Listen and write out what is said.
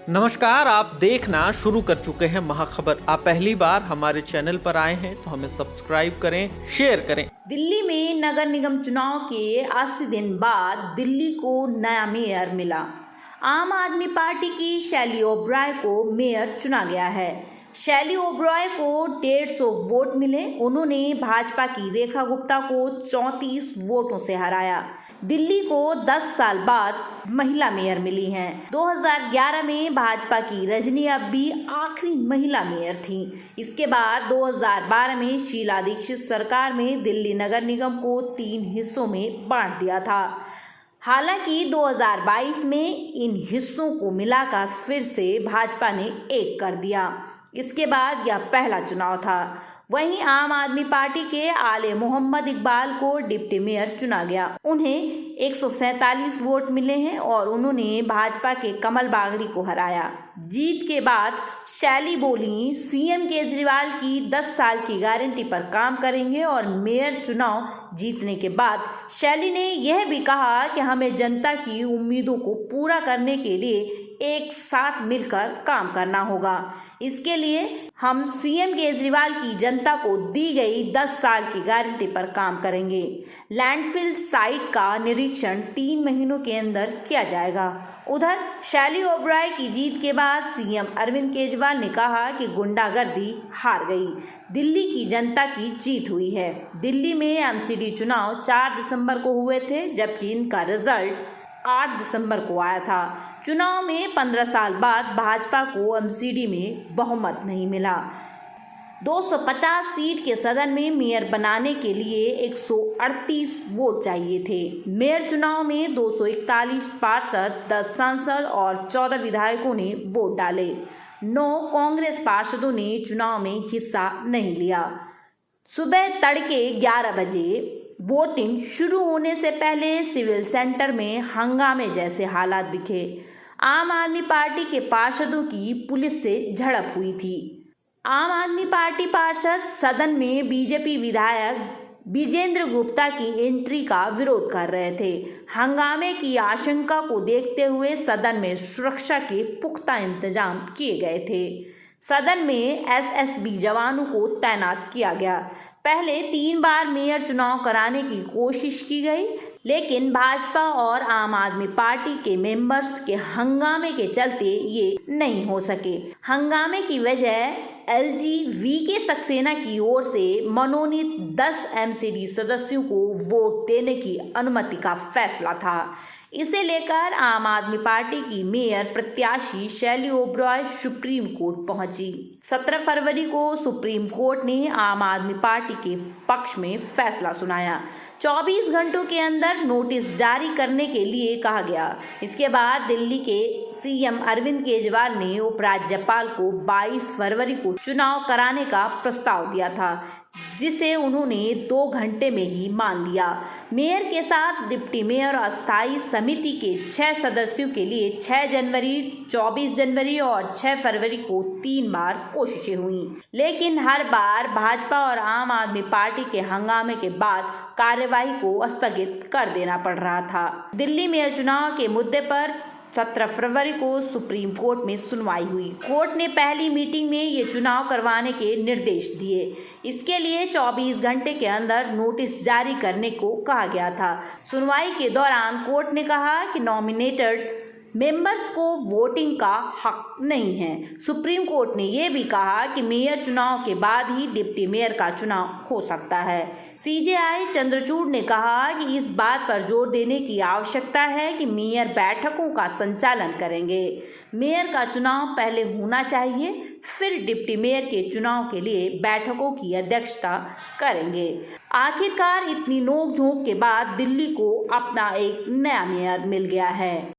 नमस्कार, आप देखना शुरू कर चुके हैं महाखबर। आप पहली बार हमारे चैनल पर आए हैं तो हमें सब्सक्राइब करें, शेयर करें। दिल्ली में नगर निगम चुनाव के 80 दिन बाद दिल्ली को नया मेयर मिला। आम आदमी पार्टी की शैली ओबराय को मेयर चुना गया है। शैली ओबराय को 150 वोट मिले। उन्होंने भाजपा की रेखा गुप्ता को 34 वोटों से हराया। दिल्ली को 10 साल बाद महिला मेयर मिली हैं। 2011 में भाजपा की रजनी अब्बी आखिरी महिला मेयर थी। इसके बाद 2012 में शीला दीक्षित सरकार में दिल्ली नगर निगम को 3 हिस्सों में बांट दिया था। हालांकि 2022 में इन हिस्सों को मिलाकर फिर से भाजपा ने एक कर दिया। इसके बाद यह पहला चुनाव था। वहीं आम आदमी पार्टी के आले मोहम्मद इकबाल को डिप्टी मेयर चुना गया। उन्हें 147 वोट मिले हैं और उन्होंने भाजपा के कमल बागड़ी को हराया। जीत के बाद शैली बोली, सीएम केजरीवाल की 10 साल की गारंटी पर काम करेंगे और मेयर चुनाव जीतने के बाद शैली ने यह भी कहा कि हमें जनता की उम्मीदों को पूरा करने के लिए एक साथ मिलकर काम करना होगा। इसके लिए हम सीएम केजरीवाल की जनता को दी गई 10 साल की गारंटी पर काम करेंगे। लैंडफिल साइट का निरीक्षण 3 महीनों के अंदर किया जाएगा। उधर शैली ओबराय की जीत के बाद सीएम अरविंद केजरीवाल ने कहा कि गुंडागर्दी हार गई, दिल्ली की जनता की जीत हुई है। दिल्ली में एमसीडी चुनाव 4 दिसंबर को हुए थे, जबकि इनका रिजल्ट 8 दिसंबर को आया था। चुनाव में 15 साल बाद भाजपा को एमसीडी में बहुमत नहीं मिला। 250 सीट के सदन में मेयर बनाने के लिए 138 वोट चाहिए थे। मेयर चुनाव में 241 पार्षद, 10 सांसद और 14 विधायकों ने वोट डाले। 9 कांग्रेस पार्षदों ने चुनाव में हिस्सा नहीं लिया। सुबह तड़के 11 बजे वोटिंग शुरू होने से पहले सिविल सेंटर में हंगामे जैसे हालात दिखे। आम आदमी पार्टी के पार्षदों की पुलिस से झड़प हुई थी। आम आदमी पार्टी पार्षद सदन में बीजेपी विधायक विजेंद्र गुप्ता की एंट्री का विरोध कर रहे थे। हंगामे की आशंका को देखते हुए सदन में सुरक्षा के पुख्ता इंतजाम किए गए थे। सदन में एसएसबी जवानों को तैनात किया गया। पहले 3 बार मेयर चुनाव कराने की कोशिश की गई, लेकिन भाजपा और आम आदमी पार्टी के मेंबर्स के हंगामे के चलते ये नहीं हो सके। हंगामे की वजह एलजी-वीके सक्सेना की ओर से मनोनीत 10 एमसीडी सदस्यों को वोट देने की अनुमति का फैसला था। इसे लेकर आम आदमी पार्टी की मेयर प्रत्याशी शैली ओबराय सुप्रीम कोर्ट पहुंची। 17 फरवरी को सुप्रीम कोर्ट ने आम आदमी पार्टी के पक्ष में फैसला सुनाया। 24 घंटों के अंदर नोटिस जारी करने के लिए कहा गया। इसके बाद दिल्ली के सीएम अरविंद केजरीवाल ने उपराज्यपाल को 22 फरवरी को चुनाव कराने का प्रस्ताव दिया था, जिसे उन्होंने 2 घंटे में ही मान लिया। मेयर के साथ डिप्टी मेयर और अस्थायी समिति के 6 सदस्यों के लिए 6 जनवरी, 24 जनवरी और 6 फरवरी को 3 बार कोशिशें हुई, लेकिन हर बार भाजपा और आम आदमी पार्टी के हंगामे के बाद कार्यवाही को स्थगित कर देना पड़ रहा था। दिल्ली मेयर चुनाव के मुद्दे पर 17 फरवरी को सुप्रीम कोर्ट में सुनवाई हुई। कोर्ट ने पहली मीटिंग में ये चुनाव करवाने के निर्देश दिए। इसके लिए 24 घंटे के अंदर नोटिस जारी करने को कहा गया था। सुनवाई के दौरान कोर्ट ने कहा कि नॉमिनेटेड मेंबर्स को वोटिंग का हक नहीं है। सुप्रीम कोर्ट ने यह भी कहा कि मेयर चुनाव के बाद ही डिप्टी मेयर का चुनाव हो सकता है। सीजेआई चंद्रचूड़ ने कहा कि इस बात पर जोर देने की आवश्यकता है कि मेयर बैठकों का संचालन करेंगे। मेयर का चुनाव पहले होना चाहिए, फिर डिप्टी मेयर के चुनाव के लिए बैठकों की अध्यक्षता करेंगे। आखिरकार इतनी नोकझोंक के बाद दिल्ली को अपना एक नया मेयर मिल गया है।